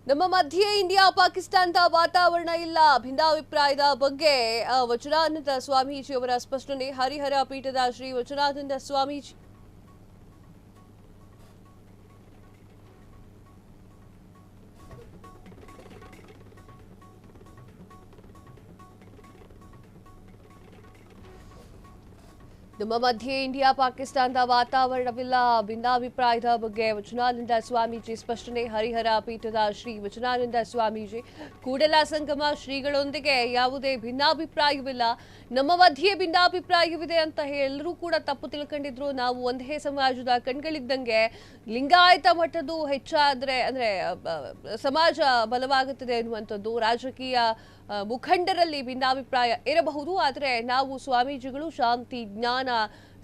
ನಮ್ಮ ಮಧ್ಯೆ ಇಂಡಿಯಾ ಪಾಕಿಸ್ತಾನದ ವಾತಾವರಣ ಇಲ್ಲ. ಭಿನ್ನಾಭಿಪ್ರಾಯದ ಬಗ್ಗೆ ವಚನಾನಂದ ಸ್ವಾಮೀಜಿಯವರ ಸ್ಪಷ್ಟನೆ. ಹರಿಹರ ಪೀಠದ ಶ್ರೀ ವಚನಾನಂದ ಸ್ವಾಮೀಜಿ ನಮ್ಮ ಮಧ್ಯೆ ಇಂಡಿಯಾ ಪಾಕಿಸ್ತಾನದ ವಾತಾವರಣವಿಲ್ಲ. ಭಿನ್ನಾಭಿಪ್ರಾಯದ ಬಗ್ಗೆ ವಚನಾನಂದ ಸ್ವಾಮೀಜಿ ಸ್ಪಷ್ಟನೆ. ಹರಿಹರ ಪೀಠದ ಶ್ರೀ ವಚನಾನಂದ ಸ್ವಾಮೀಜಿ ಕೂಡಲ ಸಂಗಮ ಶ್ರೀಗಳೊಂದಿಗೆ ಯಾವುದೇ ಭಿನ್ನಾಭಿಪ್ರಾಯವಿಲ್ಲ. ನಮ್ಮ ಮಧ್ಯೆ ಭಿನ್ನಾಭಿಪ್ರಾಯವಿದೆ ಅಂತ ಎಲ್ಲರೂ ಕೂಡ ತಪ್ಪು ತಿಳ್ಕೊಂಡಿದ್ರು. ನಾವು ಒಂದೇ ಸಮಾಜದ ಕಣ್ಗಳಿದ್ದಂಗೆ. ಲಿಂಗಾಯತ ಮಟ್ಟದ್ದು ಹೆಚ್ಚಾದ್ರೆ ಅಂದ್ರೆ ಸಮಾಜ ಬಲವಾಗುತ್ತದೆ ಎನ್ನುವಂಥದ್ದು ರಾಜಕೀಯ ಮುಖಂಡರಲ್ಲಿ ಭಿನ್ನಾಭಿಪ್ರಾಯ ಇರಬಹುದು. ಆದರೆ ನಾವು ಸ್ವಾಮೀಜಿಗಳು ಶಾಂತಿ ಜ್ಞಾನ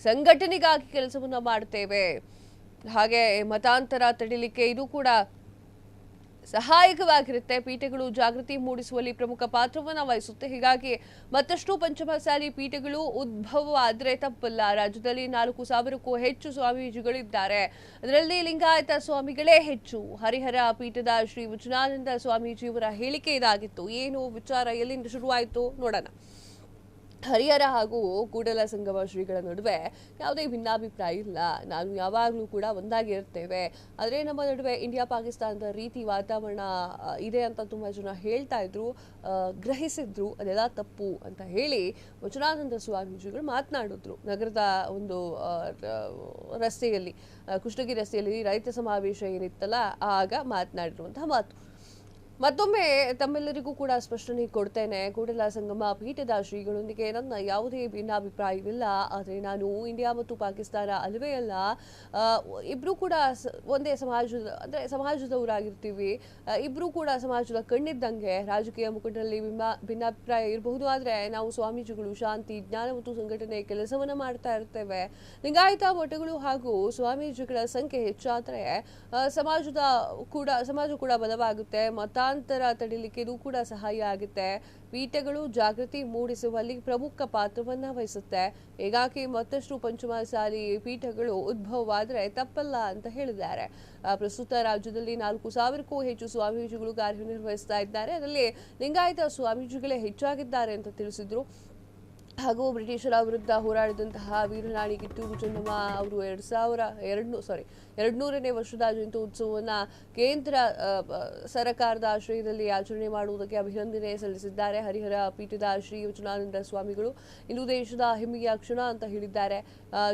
ಸಂಘಟನೆಗಾಗಿ ಕೆಲಸವನ್ನ ಮಾಡ್ತೇವೆ. ಹಾಗೆ ಮತಾಂತರ ತಡಿಲಿಕ್ಕೆ ಇದು ಕೂಡ ಸಹಾಯಕವಾಗಿರುತ್ತೆ. ಪೀಠಗಳು ಜಾಗೃತಿ ಮೂಡಿಸುವಲ್ಲಿ ಪ್ರಮುಖ ಪಾತ್ರವನ್ನು ವಹಿಸುತ್ತೆ. ಹೀಗಾಗಿ ಮತ್ತಷ್ಟು ಪಂಚಮಸಾಲಿ ಪೀಠಗಳು ಉದ್ಭವ ಆದ್ರೆ ತಪ್ಪಲ್ಲ. ರಾಜ್ಯದಲ್ಲಿ 4,000ಕ್ಕೂ ಹೆಚ್ಚು ಸ್ವಾಮೀಜಿಗಳಿದ್ದಾರೆ. ಅದರಲ್ಲಿ ಲಿಂಗಾಯತ ಸ್ವಾಮಿಗಳೇ ಹೆಚ್ಚು. ಹರಿಹರ ಪೀಠದ ಶ್ರೀ ವಚನಾನಂದ ಸ್ವಾಮೀಜಿಯವರ ಹೇಳಿಕೆ ಇದಾಗಿತ್ತು. ಏನು ವಿಚಾರ, ಎಲ್ಲಿಂದ ಶುರುವಾಯಿತು ನೋಡೋಣ. ಹರಿಹರ ಹಾಗೂ ಕೂಡಲ ಸಂಗಮ ಶ್ರೀಗಳ ನಡುವೆ ಯಾವುದೇ ಭಿನ್ನಾಭಿಪ್ರಾಯ ಇಲ್ಲ. ನಾನು ಯಾವಾಗಲೂ ಕೂಡ ಒಂದಾಗಿರ್ತೇವೆ. ಆದರೆ ನಮ್ಮ ನಡುವೆ ಇಂಡಿಯಾ ಪಾಕಿಸ್ತಾನದ ರೀತಿ ವಾತಾವರಣ ಇದೆ ಅಂತ ತುಂಬ ಜನ ಹೇಳ್ತಾ ಇದ್ರು, ಗ್ರಹಿಸಿದ್ರು. ಅದೆಲ್ಲ ತಪ್ಪು ಅಂತ ಹೇಳಿ ವಚನಾನಂದ ಸ್ವಾಮೀಜಿಗಳು ಮಾತನಾಡಿದ್ರು. ನಗರದ ಒಂದು ರಸ್ತೆಯಲ್ಲಿ, ಕೃಷ್ಣಗಿರಿ ರಸ್ತೆಯಲ್ಲಿ ರೈತ ಸಮಾವೇಶ ಏನಿತ್ತಲ್ಲ, ಆಗ ಮಾತನಾಡಿರುವಂತಹ ಮಾತು. ಮತ್ತೊಮ್ಮೆ ತಮ್ಮೆಲ್ಲರಿಗೂ ಕೂಡ ಸ್ಪಷ್ಟನೆ ಕೊಡ್ತೇನೆ. ಕೂಡಲ ಸಂಗಮ ಪೀಠದ ಶ್ರೀಗಳೊಂದಿಗೆ ನನ್ನ ಯಾವುದೇ ಭಿನ್ನಾಭಿಪ್ರಾಯವಿಲ್ಲ. ಆದರೆ ನಾನು ಇಂಡಿಯಾ ಮತ್ತು ಪಾಕಿಸ್ತಾನ ಅಲ್ಲವೇ ಅಲ್ಲ, ಇಬ್ರು ಕೂಡ ಒಂದೇ ಸಮಾಜದವರಾಗಿರ್ತೀವಿ. ಇಬ್ರು ಕೂಡ ಸಮಾಜದ ಕಣ್ಣಿದ್ದಂಗೆ. ರಾಜಕೀಯ ಮುಖಂಡರಲ್ಲಿ ಭಿನ್ನಾಭಿಪ್ರಾಯ ಇರಬಹುದು, ಆದರೆ ನಾವು ಸ್ವಾಮೀಜಿಗಳು ಶಾಂತಿ ಜ್ಞಾನ ಮತ್ತು ಸಂಘಟನೆ ಕೆಲಸವನ್ನ ಮಾಡ್ತಾ ಇರ್ತೇವೆ. ಲಿಂಗಾಯತ ಮಠಗಳು ಹಾಗೂ ಸ್ವಾಮೀಜಿಗಳ ಸಂಖ್ಯೆ ಹೆಚ್ಚಾದರೆ ಸಮಾಜ ಕೂಡ ಬಲವಾಗುತ್ತೆ. ಮತಾಂತರ ತಡಿಲಿಕ್ಕೆ ಇದು ಕೂಡ ಸಹಾಯ ಆಗುತ್ತೆ. ಪೀಠಗಳು ಜಾಗೃತಿ ಮೂಡಿಸುವಲ್ಲಿ ಪ್ರಮುಖ ಪಾತ್ರವನ್ನ ವಹಿಸುತ್ತೆ. ಹೀಗಾಗಿ ಮತ್ತಷ್ಟು ಪಂಚಮಸಾಲಿ ಪೀಠಗಳು ಉದ್ಭವವಾದರೆ ತಪ್ಪಲ್ಲ ಅಂತ ಹೇಳಿದ್ದಾರೆ. ಪ್ರಸ್ತುತ ರಾಜ್ಯದಲ್ಲಿ 4,000ಕ್ಕೂ ಹೆಚ್ಚು ಸ್ವಾಮೀಜಿಗಳು ಕಾರ್ಯನಿರ್ವಹಿಸ್ತಾ ಇದ್ದಾರೆ. ಅದರಲ್ಲಿ ಲಿಂಗಾಯತ ಸ್ವಾಮೀಜಿಗಳೇ ಹೆಚ್ಚಾಗಿದ್ದಾರೆ ಅಂತ ತಿಳಿಸಿದ್ರು. ಹಾಗೂ ಬ್ರಿಟಿಷರ ವಿರುದ್ಧ ಹೋರಾಡಿದಂತಹ ವೀರರಾಣಿ ಕಿತ್ತೂರು ಚೆನ್ನಮ್ಮ ಅವರು 200ನೇ ವರ್ಷದ ಜಯಂತ್ಯೋತ್ಸವವನ್ನು ಕೇಂದ್ರ ಸರ್ಕಾರದ ಆಶ್ರಯದಲ್ಲಿ ಆಚರಣೆ ಮಾಡುವುದಕ್ಕೆ ಅಭಿನಂದನೆ ಸಲ್ಲಿಸಿದ್ದಾರೆ. ಹರಿಹರ ಪೀಠದ ಶ್ರೀ ವಚನಾನಂದ ಸ್ವಾಮಿಗಳು ಇಂದು ದೇಶದ ಹೆಮ್ಮೆಯ ಕ್ಷಣ ಅಂತ ಹೇಳಿದ್ದಾರೆ.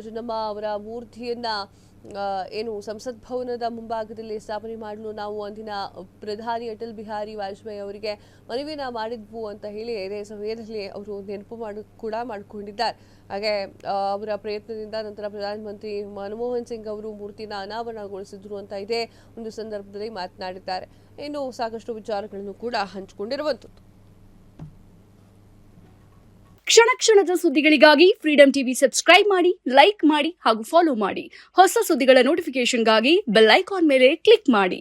ಚೆನ್ನಮ್ಮ ಅವರ ಮೂರ್ತಿಯನ್ನ ಏನು ಸಂಸತ್ ಭವನದ ಮುಂಭಾಗದಲ್ಲಿ ಸ್ಥಾಪನೆ ಮಾಡಲು ನಾವು ಅಂದಿನ ಪ್ರಧಾನಿ ಅಟಲ್ ಬಿಹಾರಿ ವಾಜಪೇಯಿ ಅವರಿಗೆ ಮನವಿನ ಮಾಡಿದ್ವು ಅಂತ ಹೇಳಿ ಇದೇ ಸಮಯದಲ್ಲಿ ಅವರು ನೆನಪು ಮಾಡಿಕೊಂಡಿದ್ದಾರೆ. ಹಾಗೆ ಅವರ ಪ್ರಯತ್ನದಿಂದ ನಂತರ ಪ್ರಧಾನಮಂತ್ರಿ ಮನಮೋಹನ್ ಸಿಂಗ್ ಅವರು ಮೂರ್ತಿನ ಅನಾವರಣಗೊಳಿಸಿದ್ರು ಅಂತ ಇದೇ ಒಂದು ಸಂದರ್ಭದಲ್ಲಿ ಮಾತನಾಡಿದ್ದಾರೆ. ಇನ್ನು ಸಾಕಷ್ಟು ವಿಚಾರಗಳನ್ನು ಕೂಡ ಹಂಚಿಕೊಂಡಿರುವಂಥದ್ದು. ಕ್ಷಣ ಕ್ಷಣದ ಸುದ್ದಿಗಳಿಗಾಗಿ ಫ್ರೀಡಂ ಟಿವಿ ಸಬ್ಸ್ಕ್ರೈಬ್ ಮಾಡಿ, ಲೈಕ್ ಮಾಡಿ ಹಾಗೂ ಫಾಲೋ ಮಾಡಿ. ಹೊಸ ಸುದ್ದಿಗಳ ನೋಟಿಫಿಕೇಶನ್ಗಾಗಿ ಬೆಲ್ ಐಕಾನ್ ಮೇಲೆ ಕ್ಲಿಕ್ ಮಾಡಿ.